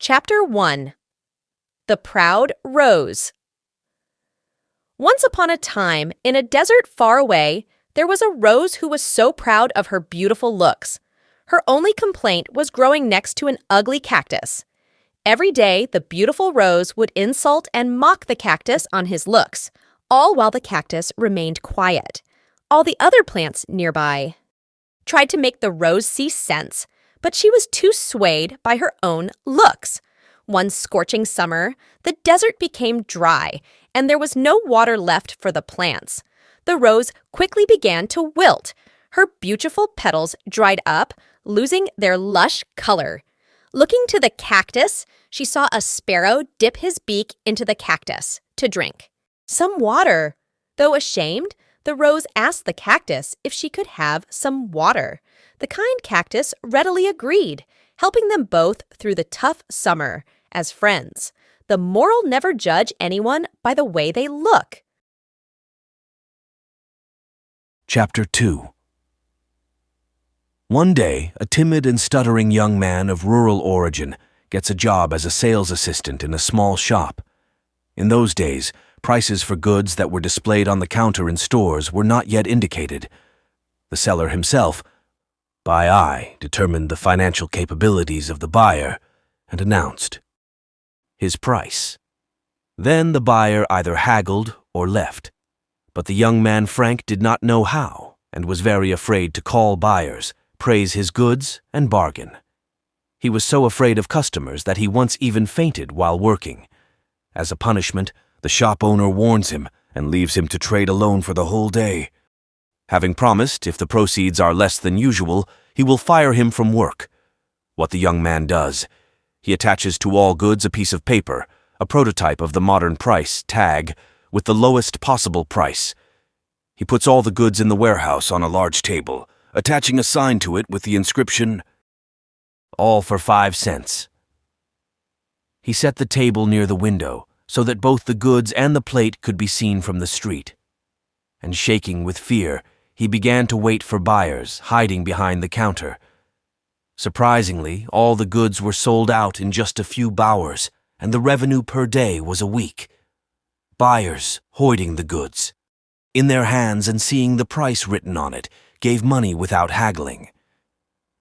Chapter 1. The Proud Rose. Once upon a time, in a desert far away, there was a rose who was so proud of her beautiful looks. Her only complaint was growing next to an ugly cactus. Every day, the beautiful rose would insult and mock the cactus on his looks, all while the cactus remained quiet. All the other plants nearby tried to make the rose see sense, but she was too swayed by her own looks. One scorching summer, the desert became dry, and there was no water left for the plants. The rose quickly began to wilt. Her beautiful petals dried up, losing their lush color. Looking to the cactus, she saw a sparrow dip his beak into the cactus to drink some water. Though ashamed, the rose asked the cactus if she could have some water. The kind cactus readily agreed, helping them both through the tough summer as friends. The moral: never judge anyone by the way they look. Chapter 2. One day, a timid and stuttering young man of rural origin gets a job as a sales assistant in a small shop. In those days, prices for goods that were displayed on the counter in stores were not yet indicated. The seller himself, by eye, determined the financial capabilities of the buyer and announced his price. Then the buyer either haggled or left. But the young man Frank did not know how and was very afraid to call buyers, praise his goods, and bargain. He was so afraid of customers that he once even fainted while working. As a punishment, the shop owner warns him and leaves him to trade alone for the whole day. Having promised, if the proceeds are less than usual, he will fire him from work. What the young man does: he attaches to all goods a piece of paper, a prototype of the modern price tag, with the lowest possible price. He puts all the goods in the warehouse on a large table, attaching a sign to it with the inscription, "All for 5 cents." He set the table near the window so that both the goods and the plate could be seen from the street. And shaking with fear, he began to wait for buyers, hiding behind the counter. Surprisingly, all the goods were sold out in just a few hours, and the revenue per day was a week. Buyers, hoarding the goods in their hands and seeing the price written on it, gave money without haggling.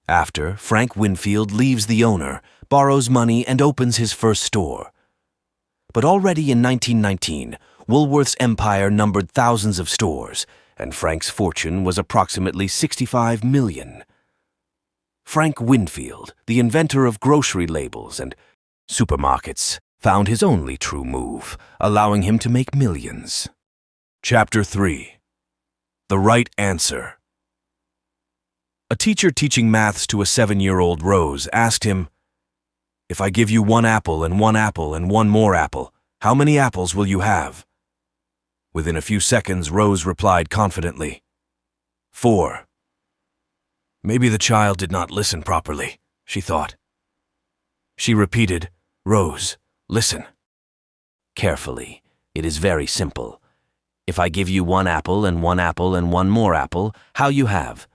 After, Frank Winfield leaves the owner, borrows money, and opens his first store. But already in 1919, Woolworth's empire numbered thousands of stores, and Frank's fortune was approximately $65 million. Frank Winfield, the inventor of grocery labels and supermarkets, found his only true move, allowing him to make millions. Chapter 3. The Right Answer. A teacher teaching maths to a 7-year-old Rose asked him, "If I give you 1 apple and 1 apple and 1 more apple, how many apples will you have?" Within a few seconds, Rose replied confidently, 4. Maybe the child did not listen properly, she thought. She repeated, "Rose, listen. Carefully. It is very simple. If I give you 1 apple and 1 apple and 1 more apple, how you have?"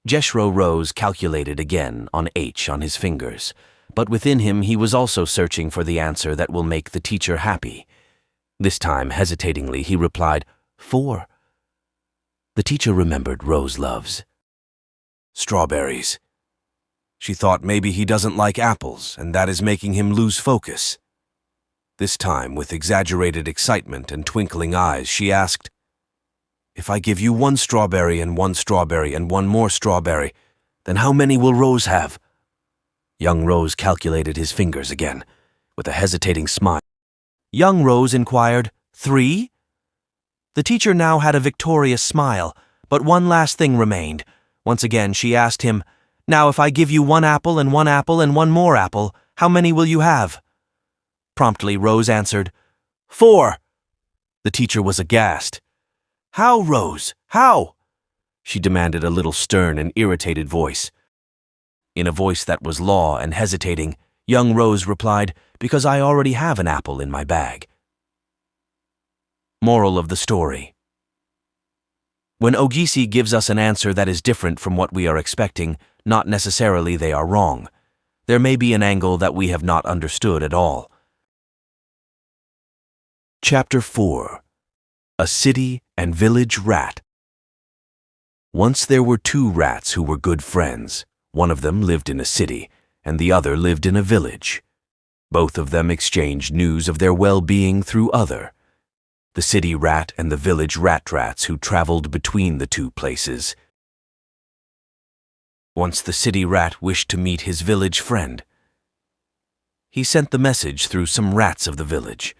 Jeshro Rose calculated again on H on his fingers, but within him he was also searching for the answer that will make the teacher happy. This time, hesitatingly, he replied, 4. The teacher remembered Rose loves strawberries. She thought maybe he doesn't like apples, and that is making him lose focus. This time, with exaggerated excitement and twinkling eyes, she asked, "If I give you 1 strawberry and 1 strawberry and 1 more strawberry, then how many will Rose have?" Young Rose calculated his fingers again, with a hesitating smile. Young Rose inquired, 3? The teacher now had a victorious smile, but one last thing remained. Once again, she asked him, "Now if I give you 1 apple and 1 apple and 1 more apple, how many will you have?" Promptly, Rose answered, 4. The teacher was aghast. "How, Rose? How?" she demanded, a little stern and irritated voice. In a voice that was law and hesitating, young Rose replied, "Because I already have an apple in my bag." Moral of the story. When Ogisi gives us an answer that is different from what we are expecting, not necessarily they are wrong. There may be an angle that we have not understood at all. Chapter 4. A City and Village Rat. Once there were two rats who were good friends. One of them lived in a city, and the other lived in a village. Both of them exchanged news of their well-being through other. The city rat and the village rats who traveled between the two places. Once the city rat wished to meet his village friend. He sent the message through some rats of the village.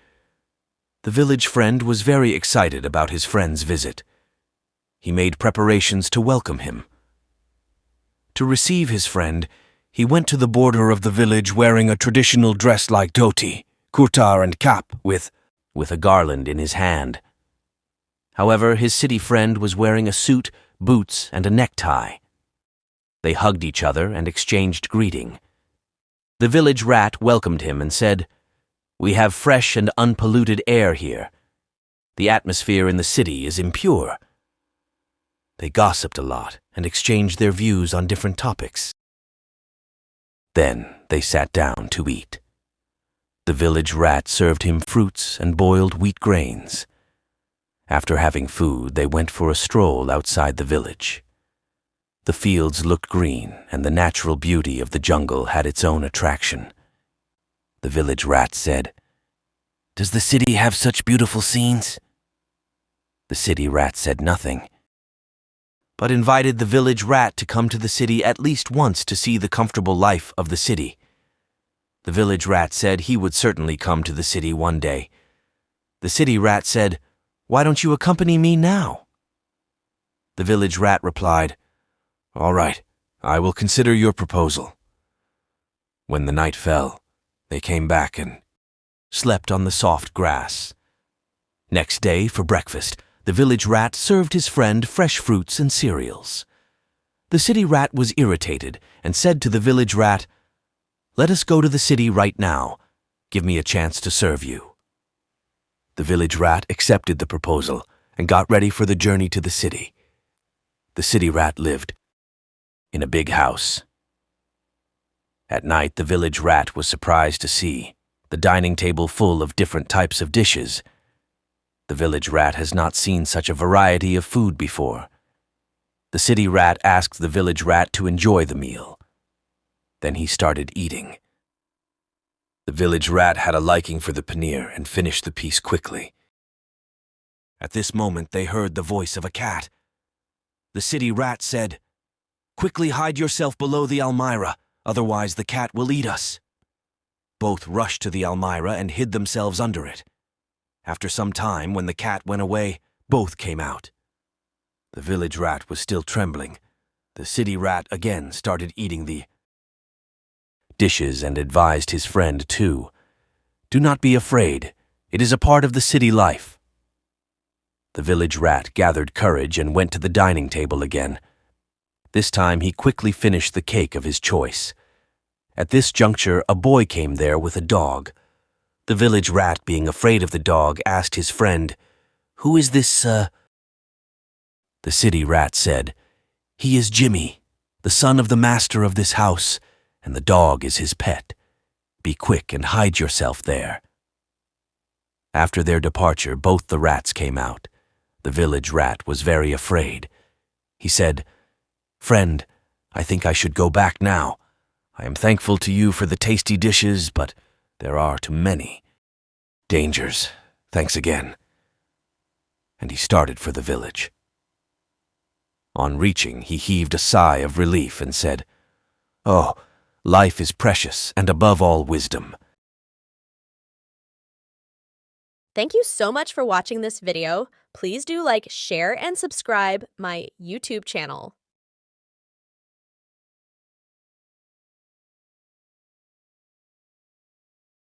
The village friend was very excited about his friend's visit. He made preparations to welcome him. To receive his friend, he went to the border of the village wearing a traditional dress like dhoti, kurta and cap with a garland in his hand. However, his city friend was wearing a suit, boots, and a necktie. They hugged each other and exchanged greeting. The village rat welcomed him and said, "We have fresh and unpolluted air here. The atmosphere in the city is impure." They gossiped a lot and exchanged their views on different topics. Then they sat down to eat. The village rat served him fruits and boiled wheat grains. After having food, they went for a stroll outside the village. The fields looked green, and the natural beauty of the jungle had its own attraction. The village rat said, "Does the city have such beautiful scenes?" The city rat said nothing, but invited the village rat to come to the city at least once to see the comfortable life of the city. The village rat said he would certainly come to the city one day. The city rat said, "Why don't you accompany me now?" The village rat replied, "All right, I will consider your proposal." When the night fell, they came back and slept on the soft grass. Next day, for breakfast, the village rat served his friend fresh fruits and cereals. The city rat was irritated and said to the village rat, "Let us go to the city right now. Give me a chance to serve you." The village rat accepted the proposal and got ready for the journey to the city. The city rat lived in a big house. At night, the village rat was surprised to see the dining table full of different types of dishes. The village rat has not seen such a variety of food before. The city rat asked the village rat to enjoy the meal. Then he started eating. The village rat had a liking for the paneer and finished the piece quickly. At this moment, they heard the voice of a cat. The city rat said, "Quickly hide yourself below the almirah, otherwise the cat will eat us." Both rushed to the almirah and hid themselves under it. After some time, when the cat went away, both came out. The village rat was still trembling. The city rat again started eating the dishes and advised his friend too. "Do not be afraid. It is a part of the city life." The village rat gathered courage and went to the dining table again. This time he quickly finished the cake of his choice. At this juncture, a boy came there with a dog. The village rat, being afraid of the dog, asked his friend, "Who is this, The city rat said, "He is Jimmy, the son of the master of this house, and the dog is his pet. Be quick and hide yourself there." After their departure, both the rats came out. The village rat was very afraid. He said, "Friend, I think I should go back now. I am thankful to you for the tasty dishes, but there are too many dangers. Thanks again." And he started for the village. On reaching, he heaved a sigh of relief and said, "Oh, life is precious and above all wisdom." Thank you so much for watching this video. Please do like, share, and subscribe my YouTube channel.